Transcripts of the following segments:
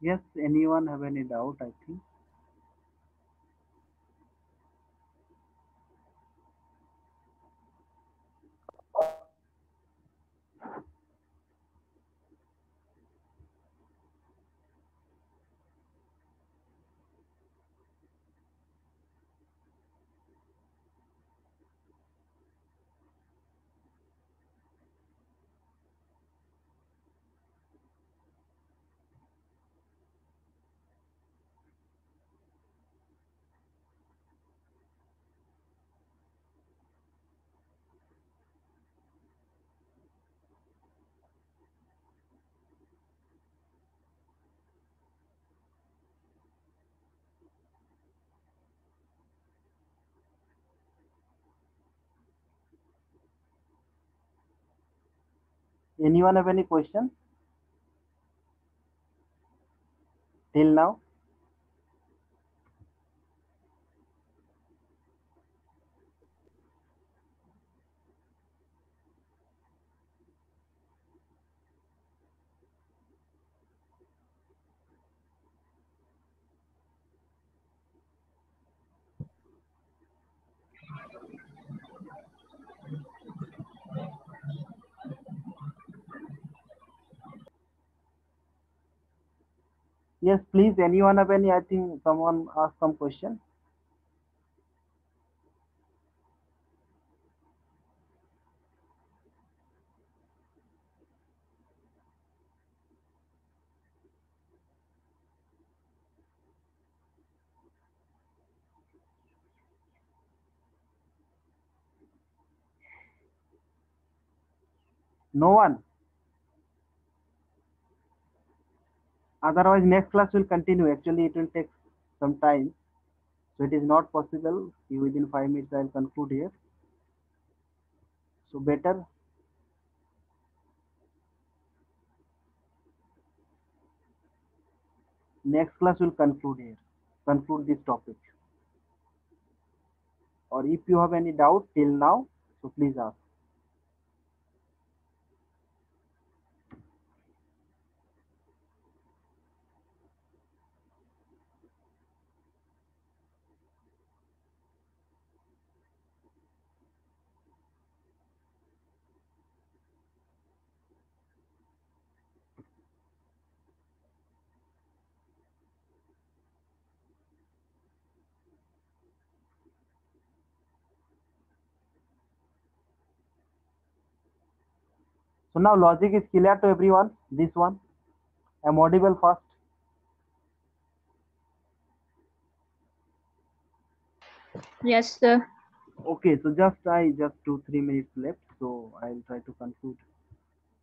Yes, anyone have any doubt? I think. Anyone have any question till now? Yes, please. Anyone have any? I think someone asked some question. No one. Otherwise, next class will continue. Actually, it will take some time, so it is not possible. Within 5 minutes, I will conclude here. So better next class will conclude here. Conclude this topic. Or if you have any doubt till now, so please ask. So now logic is clear to everyone. This one. I'm audible first. Yes, sir. Okay, so just 2 3 minutes left, so I'll try to conclude.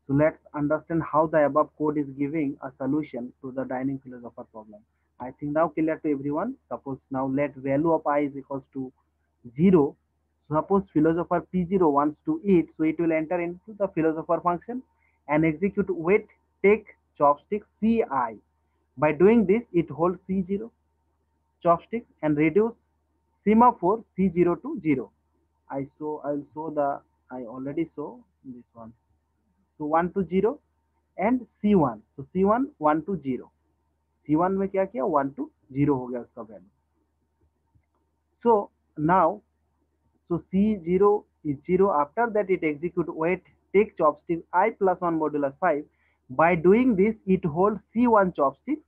So let's understand how the above code is giving a solution to the dining philosopher problem. I think now clear to everyone. Suppose now let value of I is equals to 0. Suppose philosopher P0 wants to eat, so it will enter into the philosopher function and execute wait take chopstick Ci. By doing this, it holds C0 chopsticks and reduce semaphore C0 to 0. I'll show the I already saw this one. So 1 to 0 and C1 तो C1 1 to 0 C1 में क्या किया 1 to 0 हो गया उसका value so now so C0 is 0 after that it execute wait take chopstick I plus 1 modulus 5 by doing this it holds C1 chopstick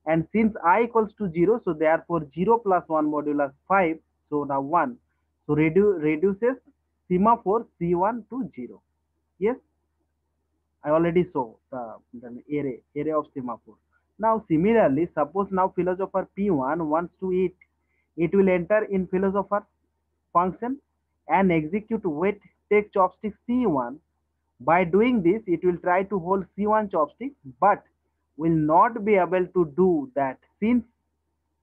and since I equals to 0 so therefore 0 plus 1 modulus 5 so now 1 so reduces semaphore C1 to 0 yes I already saw the array of semaphore. Now similarly, suppose now philosopher P1 wants to eat, it will enter in philosopher function and execute wait take chopstick C1. By doing this, it will try to hold C1 chopstick, but will not be able to do that since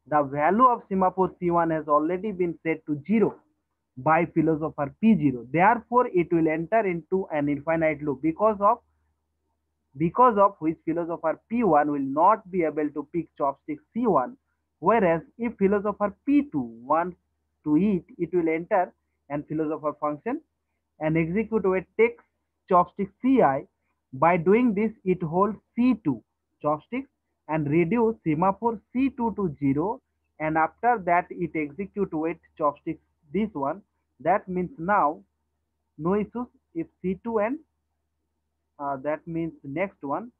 the value of semaphore C1 has already been set to 0 by philosopher P0. Therefore, it will enter into an infinite loop because of which philosopher P1 will not be able to pick chopstick C1, whereas if philosopher P2 wants to eat, it will enter and philosopher function and execute where takes chopstick Ci. By doing this, it holds C2 chopsticks and reduce semaphore C2 to 0, and after that it execute with chopsticks this one. That means now no issues if C2 and that means next one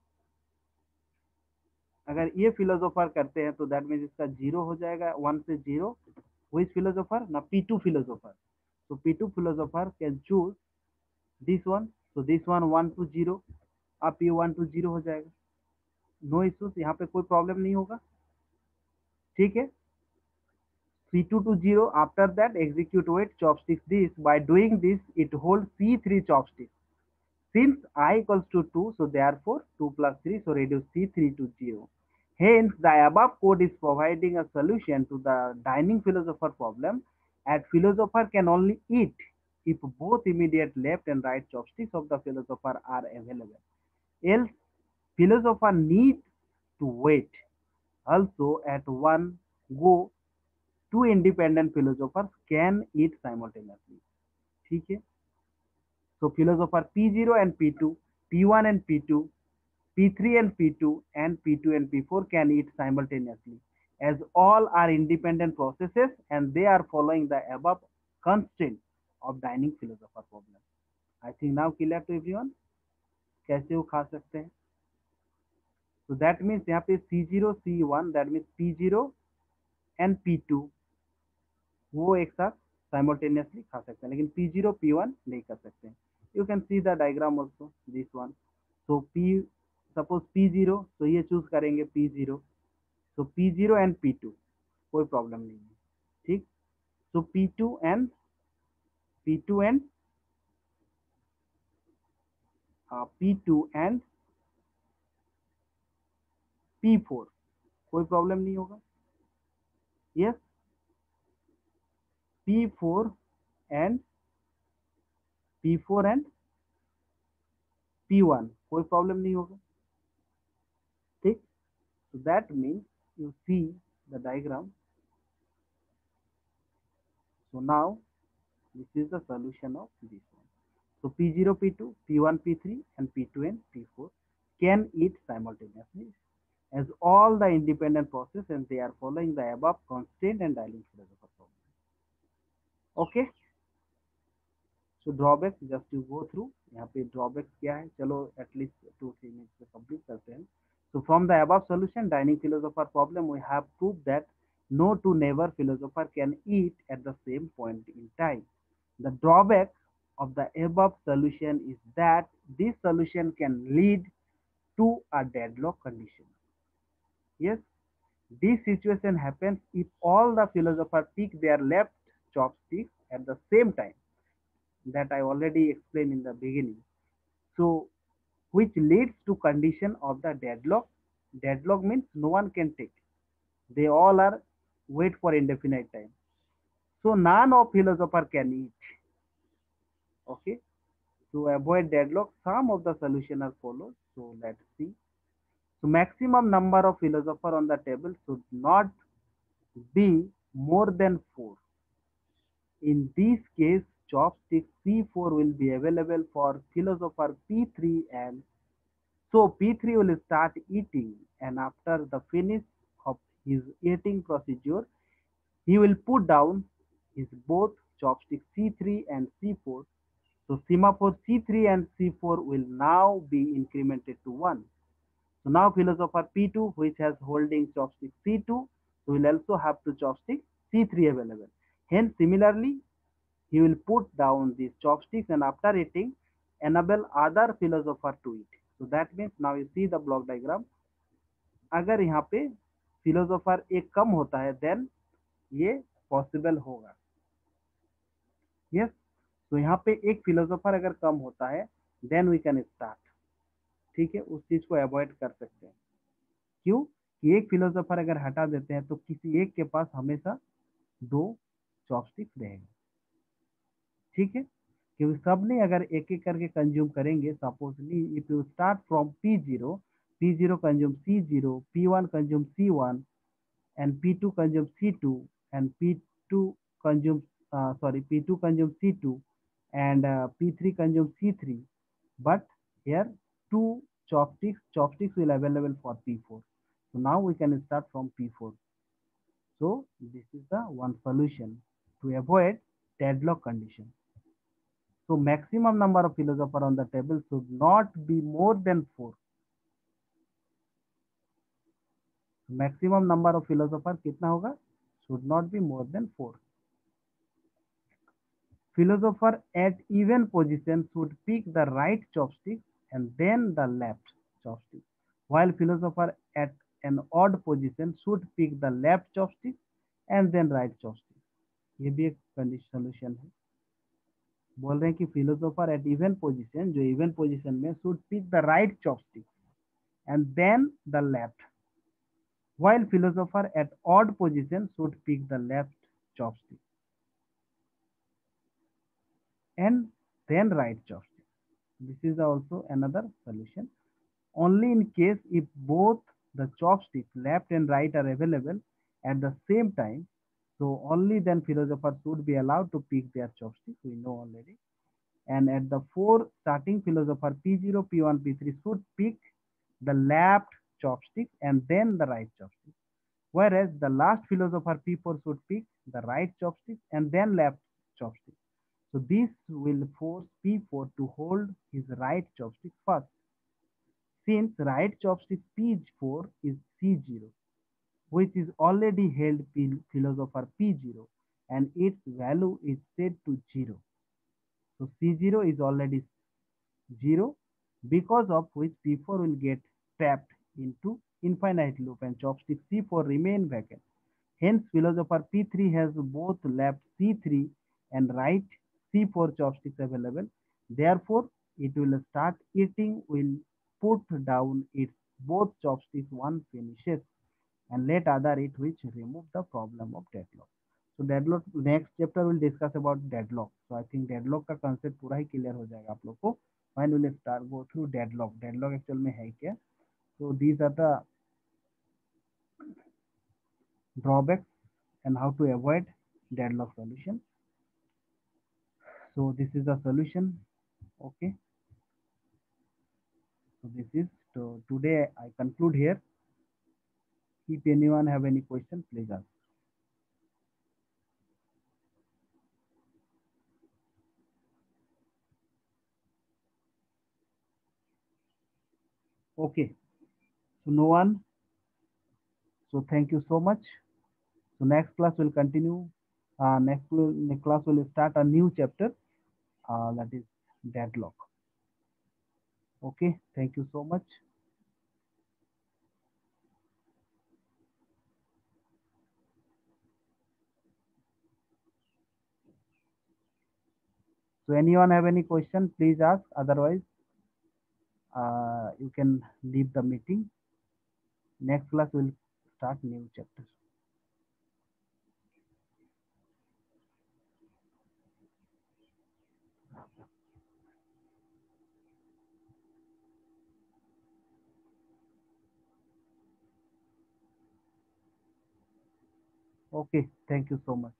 अगर ये philosopher करते हैं तो that means इसका zero हो जाएगा, 1 से 0. which philosopher? ना P2 philosopher. So P2 philosopher can choose this one. So this one 1 to 0, अब ये 1 to 0 हो जाएगा, नो इश्यूज, यहाँ पे कोई प्रॉब्लम नहीं होगा. ठीक है. C2 to 0, after that execute with chopsticks this. By doing this it holds C3 chopsticks. Since I equals to 2, so therefore 2 plus 3, so reduce C3 to 0. Hence, the above code is providing a solution to the dining philosopher problem, as philosopher can only eat if both immediate left and right chopsticks of the philosopher are available. Else, philosopher needs to wait. Also, at one go, two independent philosophers can eat simultaneously. ठीक है. So philosopher P0 and P2, P1 and P2, P3 and P2, and P2 and P4 can eat simultaneously, as all are independent processes and they are following the above constraint of dining philosopher problem. I think now clear to everyone. कैसे वो खा सकते हैं? So that means यहाँ पे C0 C1, that means P0 and P2 वो एक साथ simultaneously खा सकते हैं, लेकिन P0 P1 नहीं कर सकते हैं. You can see the diagram also, this one. So suppose P0, so ये चूज करेंगे P0. So P0 and P2 कोई प्रॉब्लम नहीं है. ठीक. So P2 and P2 and P2 and P4 कोई प्रॉब्लम नहीं होगा. Yes. P4 and P4 and P1 कोई प्रॉब्लम नहीं होगा. ठीक. So that means you see the diagram. So now this is the solution of this one. So P0, P2, P1, P3 and P2 and P4 can eat simultaneously as all the independent process and they are following the above constraint and dialing philosopher problem. Okay. So drawbacks just to go through. यहाँ पे drawbacks क्या है, चलो at least 2-3 minutes में complete करते हैं. So from the above solution dining philosopher problem we have proved that no two neighbor philosopher can eat at the same point in time. The drawback of the above solution is that this solution can lead to a deadlock condition. Yes, this situation happens if all the philosophers pick their left chopsticks at the same time, that I already explained in the beginning. So, which leads to condition of the deadlock. Deadlock means no one can take. They all are wait for indefinite time. So none of philosopher can eat. Okay. To avoid deadlock, some of the solution are followed. So let's see. So maximum number of philosopher on the table should not be more than 4. In this case, chopstick C4 will be available for philosopher P3, and so P3 will start eating, and after the finish of his eating procedure, he will put down his both chopstick C3 and C4. So semaphore C3 and C4 will now be incremented to 1. So now philosopher P2, which has holding chopstick C2, so will also have to chopstick C3 available. Hence, similarly, he will put down these chopsticks and after eating, enable other philosopher to eat. So that means now you see the block diagram. अगर यहाँ पे philosopher एक कम होता है then ये possible होगा. Yes. तो यहाँ पे एक फिलोसोफर अगर कम होता है देन वी कैन स्टार्ट. ठीक है, उस चीज को अवॉइड कर सकते हैं. क्यों कि एक फिलोसोफर अगर हटा देते हैं तो किसी एक के पास हमेशा 2 चॉपस्टिक्स रहेंगे. ठीक है, क्योंकि सबने अगर एक एक करके कंज्यूम करेंगे, supposedly if you start from P0, P0 consume C0, P1 consume C1 and P2 consumes C2 and P2 consumes P2 consumes C2 and P3 consumes C3, but here two chopsticks will available for P4. So now we can start from P4. So this is the one solution to avoid deadlock condition. So maximum number of philosophers on the table should not be more than 4. Maximum number of philosophers कितना होगा? Should not be more than 4. Philosopher at even position should pick the right chopstick and then the left chopstick, while philosopher at an odd position should pick the left chopstick and then right chopstick. ये भी एक solution है. बोल रहे हैं कि philosopher at even position, जो even position में, should pick the right chopstick and then the left, while philosopher at odd position should pick the left chopstick and then right chopstick. This is also another solution. Only in case if both the chopsticks left and right are available at the same time, so only then philosophers should be allowed to pick their chopsticks. We know already. And at the 4 starting, philosopher P0, P1, P3 should pick the left chopstick and then the right chopstick. Whereas the last philosopher P4 should pick the right chopstick and then left chopstick. So this will force P4 to hold his right chopstick first. Since right chopstick P4 is C0, which is already held philosopher P0 and its value is set to 0. So C0 is already 0, because of which P4 will get trapped into infinite loop and chopstick C4 remain vacant. Hence, philosopher P3 has both left C3 and right C4 chopsticks available. Therefore, it will start eating, will put down its both chopsticks one finishes and let other eat, which remove the problem of deadlock. So deadlock, next chapter will discuss about deadlock. So I think deadlock का concept पूरा ही clear हो जाएगा आप लोग को. When will start go through deadlock. Deadlock actual में है क्या? So these are the drawbacks and how to avoid deadlock solution. So this is the solution. Okay. So this is, so today I conclude here. If anyone have any question, please ask. Okay. So no one. So thank you so much. So next class will continue. Next class will start a new chapter. That is deadlock. Okay. Thank you so much. So anyone have any question, please ask. Otherwise, you can leave the meeting. Next class will start new chapter. Okay. Thank you so much.